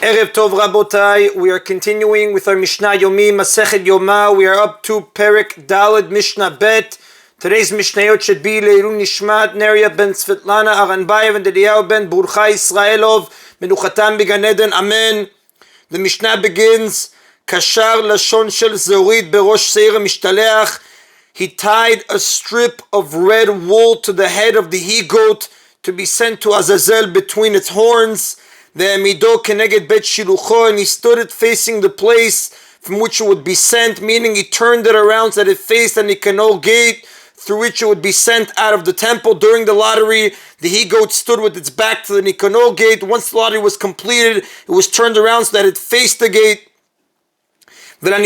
Erev Tov Rabotai, we are continuing with our Mishna Yomi, Masechet Yoma. We are up to Perek Daled Mishnah Bet. Today's Mishnayot should be Leilun Nishmat, Neria ben Svetlana Aranbayev and Dediyahu ben Burcha Israelov, Menuchatam B'Gan Eden, Amen. The Mishnah begins, Kashar Lashon Shel Zorid Berosh Seir Mishtaleach. He tied a strip of red wool to the head of the he-goat to be sent to Azazel between its horns. The Amido Keneged Bet Shilucho, and he stood it facing the place from which it would be sent, meaning he turned it around so that it faced the Nicanor gate through which it would be sent out of the temple. During the lottery, the he-goat stood with its back to the Nicanor gate. Once the lottery was completed, it was turned around so that it faced the gate. And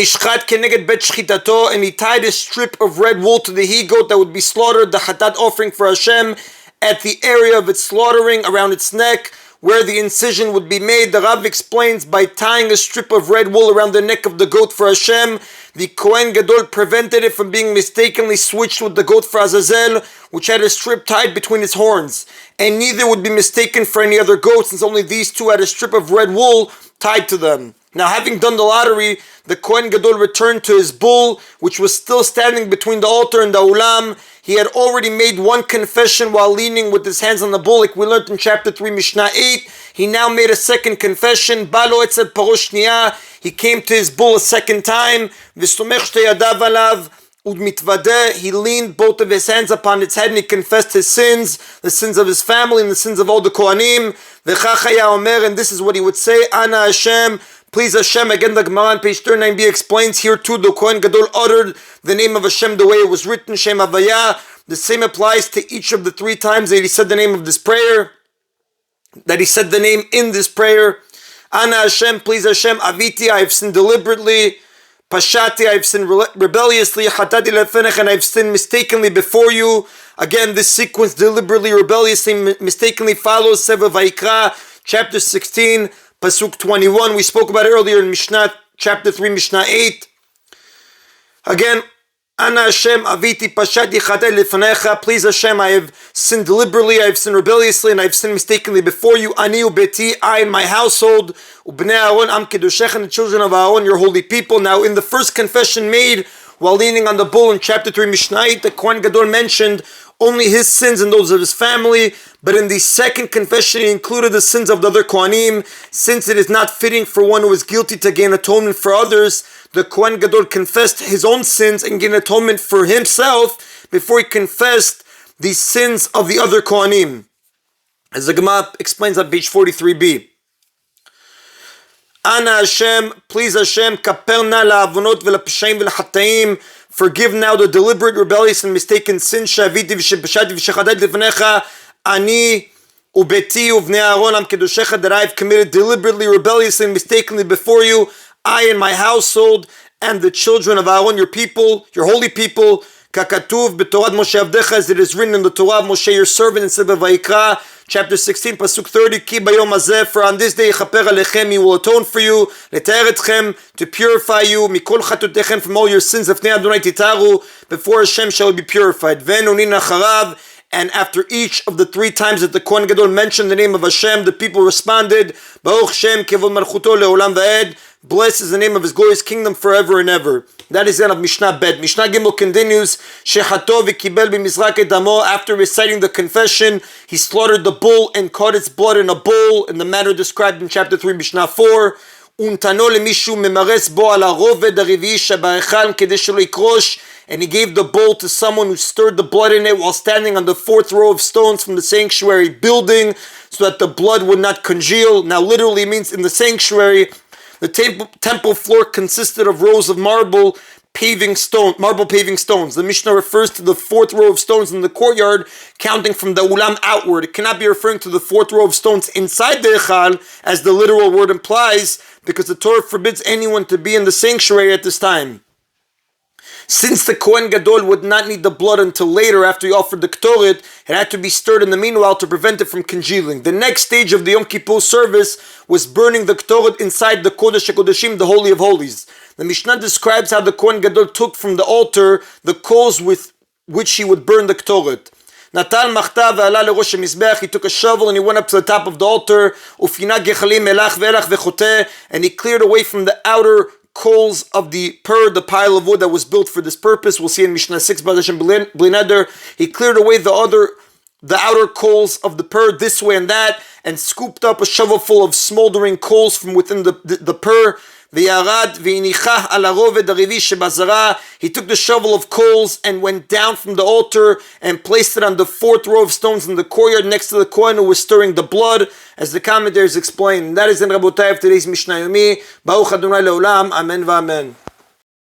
he tied a strip of red wool to the he-goat that would be slaughtered, the Hatat offering for Hashem, at the area of its slaughtering, around its neck, where the incision would be made. The Rav explains, by tying a strip of red wool around the neck of the goat for Hashem, the Kohen Gadol prevented it from being mistakenly switched with the goat for Azazel, which had a strip tied between its horns. And neither would be mistaken for any other goat, since only these two had a strip of red wool tied to them. Now, having done the lottery, the Kohen Gadol returned to his bull, which was still standing between the altar and the ulam. He had already made one confession while leaning with his hands on the bull, like we learned in chapter 3, Mishnah 8. He now made a second confession. Balo etzel paroshniya. He came to his bull a second time. V'stomech shtei yadav alav udmitvadeh. He leaned both of his hands upon its head and he confessed his sins, the sins of his family and the sins of all the Kohanim. V'chachaya omer, and this is what he would say, Ana Hashem. Please Hashem. Again, the Gemara on page 39b explains here too, the Kohen Gadol uttered the name of Hashem the way it was written, Shem Havaya. The same applies to each of the three times that he said the name of this prayer, that he said the name in this prayer. Ana Hashem, please Hashem, Aviti, I have sinned deliberately. Pashati, I have sinned rebelliously. Hatati lefenech, and I have sinned mistakenly before you. Again, this sequence, deliberately, rebelliously, mistakenly, follows Sefer Vayikra, chapter 16. Pasuk 21, we spoke about it earlier in Mishnah, chapter 3, Mishnah 8. Again, Ana Hashem, Aviti, Pashati, Chatei Lefanecha. Please Hashem, I have sinned deliberately, I have sinned rebelliously, and I have sinned mistakenly before you. Ani ubeti, I and my household. Ubnei Aaron, Am Kedoshech, and the children of Aaron, your holy people. Now, in the first confession made while leaning on the bull in chapter 3, Mishnah 8, the Kohen Gadol mentioned only his sins and those of his family, but in the second confession he included the sins of the other Kohanim. Since it is not fitting for one who is guilty to gain atonement for others, the Kohen Gadol confessed his own sins and gained atonement for himself before he confessed the sins of the other Kohanim. As the Gemara explains on page 43b. Ana Hashem, please Hashem, kaper na la'avonot ve'la'peshaim ve'la'chataim. Forgive now the deliberate, rebellious, and mistaken sins. Shaviti v'shepashati v'shechadati lefanecha. Ani ubeti uvnei Aaron am kedushecha, that I have committed deliberately, rebelliously, and mistakenly before you, I and my household, and the children of Aaron, your people, your holy people. Kakatuv b'Torah Moshe Avdecha, as it is written in the Torah of Moshe, your servant, in Sefer Vayikra, chapter 16, pasuk 30. Ki bayom hazeh, for on this day yechaper alechem, he will atone for you, letaer etchem, to purify you, mikol chatutechem, from all your sins, afnei Adonai titaru, before Hashem shall be purified. Ve'nunin acharav. And after each of the three times that the Kohen Gadol mentioned the name of Hashem, the people responded, Baruch Shem kevod malchuto leolam va'ed. Blessed is the name of his glorious kingdom forever and ever. That is the end of Mishnah Bet. Mishnah Gimel continues, Shechato v'kibel b'mizrak et damo. After reciting the confession, he slaughtered the bull and caught its blood in a bowl, in the manner described in chapter 3, Mishnah 4. Untano lemishu memares bo ala roved harivi shabarechal kedei shelo yikrosh. And he gave the bowl to someone who stirred the blood in it while standing on the fourth row of stones from the sanctuary building, so that the blood would not congeal. Now literally means in the sanctuary, the temple floor consisted of rows of marble paving stones. The Mishnah refers to the fourth row of stones in the courtyard, counting from the ulam outward. It cannot be referring to the fourth row of stones inside the echal, as the literal word implies, because the Torah forbids anyone to be in the sanctuary at this time. Since the Kohen Gadol would not need the blood until later after he offered the Ktoret, it had to be stirred in the meanwhile to prevent it from congealing. The next stage of the Yom Kippur service was burning the Ktoret inside the Kodesh HaKodeshim, the Holy of Holies. The Mishnah describes how the Kohen Gadol took from the altar the coals with which he would burn the Ktoret. Natal machta ve'ala lerosh hamizbeach. He took a shovel and he went up to the top of the altar. Ufina gechalim melach ve'elach ve'choteh. And he cleared away from the outer coals of the the pile of wood that was built for this purpose. We'll see in Mishnah 6, Bli Neder. He cleared away the outer coals of the this way and that, and scooped up a shovel full of smoldering coals from within the he took the shovel of coals and went down from the altar and placed it on the fourth row of stones in the courtyard next to the Kohen who was stirring the blood, as the commentators explain. And that is in Rabotai of today's Mishna Yomi. Baruch Adonai Leolam. Amen v'amen.